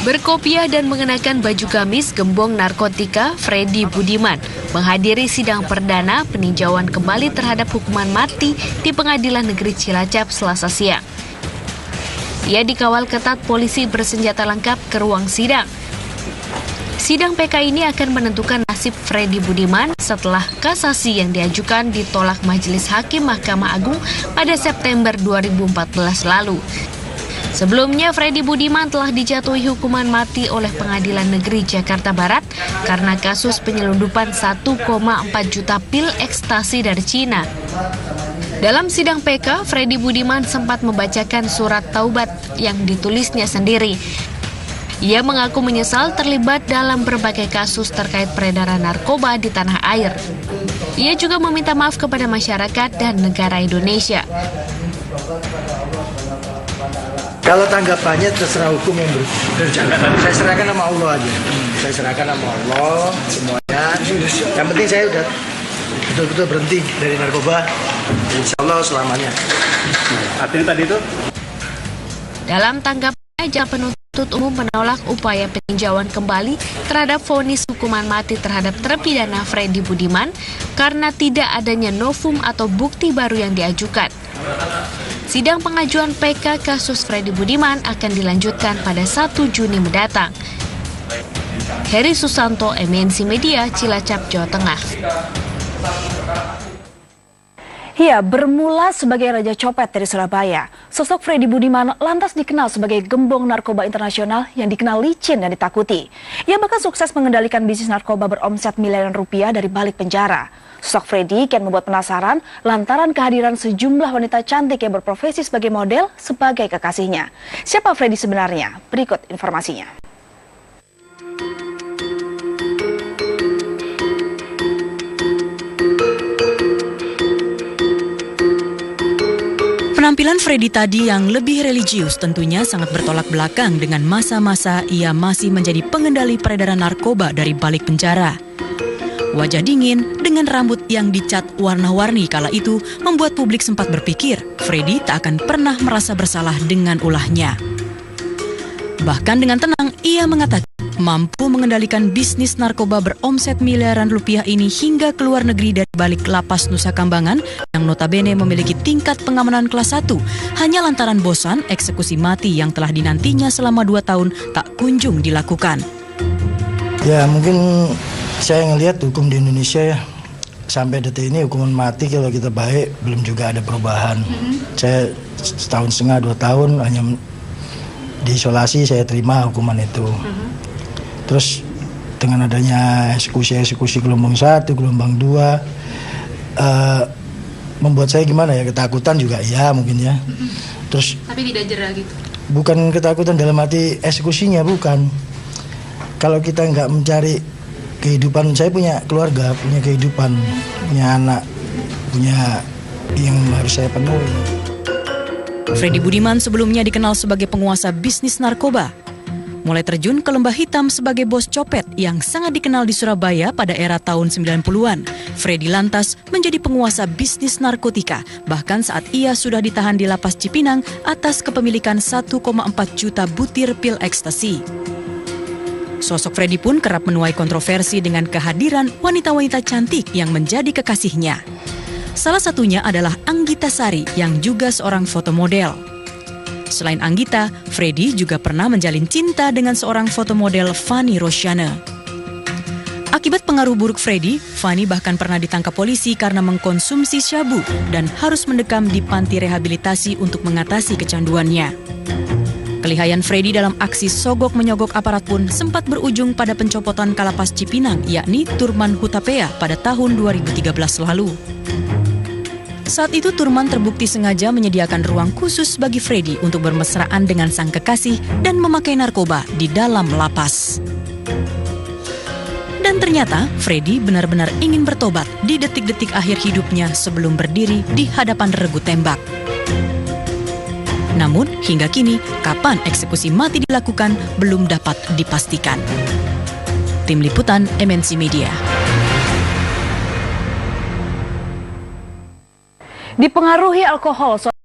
Berkopiah dan mengenakan baju gamis gembong narkotika, Freddy Budiman menghadiri sidang perdana peninjauan kembali terhadap hukuman mati di Pengadilan Negeri Cilacap Selasa siang. Ia dikawal ketat polisi bersenjata lengkap ke ruang sidang. Sidang PK ini akan menentukan nasib Freddy Budiman setelah kasasi yang diajukan ditolak Majelis Hakim Mahkamah Agung pada September 2014 lalu. Sebelumnya, Freddy Budiman telah dijatuhi hukuman mati oleh Pengadilan Negeri Jakarta Barat karena kasus penyelundupan 1,4 juta pil ekstasi dari Cina. Dalam sidang PK, Freddy Budiman sempat membacakan surat taubat yang ditulisnya sendiri. Ia mengaku menyesal terlibat dalam berbagai kasus terkait peredaran narkoba di tanah air. Ia juga meminta maaf kepada masyarakat dan negara Indonesia. Kalau tanggapannya terserah hukum yang berjalan. Saya serahkan sama Allah aja. Saya serahkan sama Allah semuanya. Yang penting saya udah betul-betul berhenti dari narkoba. Insya Allah selamanya. Artinya tadi itu? Dalam tanggapannya, jaksa penuntut umum menolak upaya peninjauan kembali terhadap vonis hukuman mati terhadap terpidana Freddy Budiman karena tidak adanya novum atau bukti baru yang diajukan. Sidang pengajuan PK kasus Freddy Budiman akan dilanjutkan pada 1 Juni mendatang. Heri Susanto, MNC Media, Cilacap, Jawa Tengah. Ia bermula sebagai raja copet dari Surabaya. Sosok Freddy Budiman lantas dikenal sebagai gembong narkoba internasional yang dikenal licin dan ditakuti. Ia bahkan sukses mengendalikan bisnis narkoba beromset miliaran rupiah dari balik penjara. Sosok Freddy kian membuat penasaran lantaran kehadiran sejumlah wanita cantik yang berprofesi sebagai model sebagai kekasihnya. Siapa Freddy sebenarnya? Berikut informasinya. Penampilan Freddy tadi yang lebih religius tentunya sangat bertolak belakang dengan masa-masa ia masih menjadi pengendali peredaran narkoba dari balik penjara. Wajah dingin dengan rambut yang dicat warna-warni kala itu membuat publik sempat berpikir Freddy tak akan pernah merasa bersalah dengan ulahnya. Bahkan dengan tenang ia mengatakan mampu mengendalikan bisnis narkoba beromset miliaran rupiah ini hingga ke luar negeri dari balik lapas Nusa Kambangan yang notabene memiliki tingkat pengamanan kelas 1 hanya lantaran bosan eksekusi mati yang telah dinantinya selama 2 tahun tak kunjung dilakukan. Ya mungkin saya ngelihat hukum di Indonesia ya sampai detik ini hukuman mati kalau kita baik belum juga ada perubahan. Saya 1,5 2 tahun hanya diisolasi saya terima hukuman itu. Terus dengan adanya eksekusi gelombang 1, gelombang 2 membuat saya gimana ya, ketakutan juga ya mungkin ya. Terus tapi tidak jera gitu. Bukan ketakutan dalam arti eksekusinya, bukan. Kalau kita nggak mencari kehidupan, saya punya keluarga, punya kehidupan, punya anak, punya yang harus saya penuhi. Freddy Budiman sebelumnya dikenal sebagai penguasa bisnis narkoba. Mulai terjun ke lembah hitam sebagai bos copet yang sangat dikenal di Surabaya pada era tahun 90-an. Freddy lantas menjadi penguasa bisnis narkotika, bahkan saat ia sudah ditahan di lapas Cipinang atas kepemilikan 1,4 juta butir pil ekstasi. Sosok Freddy pun kerap menuai kontroversi dengan kehadiran wanita-wanita cantik yang menjadi kekasihnya. Salah satunya adalah Anggita Sari yang juga seorang fotomodel. Selain Anggita, Freddy juga pernah menjalin cinta dengan seorang fotomodel Fanny Rosyana. Akibat pengaruh buruk Freddy, Fanny bahkan pernah ditangkap polisi karena mengkonsumsi syabu dan harus mendekam di panti rehabilitasi untuk mengatasi kecanduannya. Kelihayan Freddy dalam aksi sogok menyogok aparat pun sempat berujung pada pencopotan Kalapas Cipinang, yakni Turman Hutapea pada tahun 2013 lalu. Saat itu Turman terbukti sengaja menyediakan ruang khusus bagi Freddy untuk bermesraan dengan sang kekasih dan memakai narkoba di dalam lapas. Dan ternyata Freddy benar-benar ingin bertobat di detik-detik akhir hidupnya sebelum berdiri di hadapan regu tembak. Namun, hingga kini, kapan eksekusi mati dilakukan belum dapat dipastikan. Tim Liputan MNC Media. Dipengaruhi alkohol,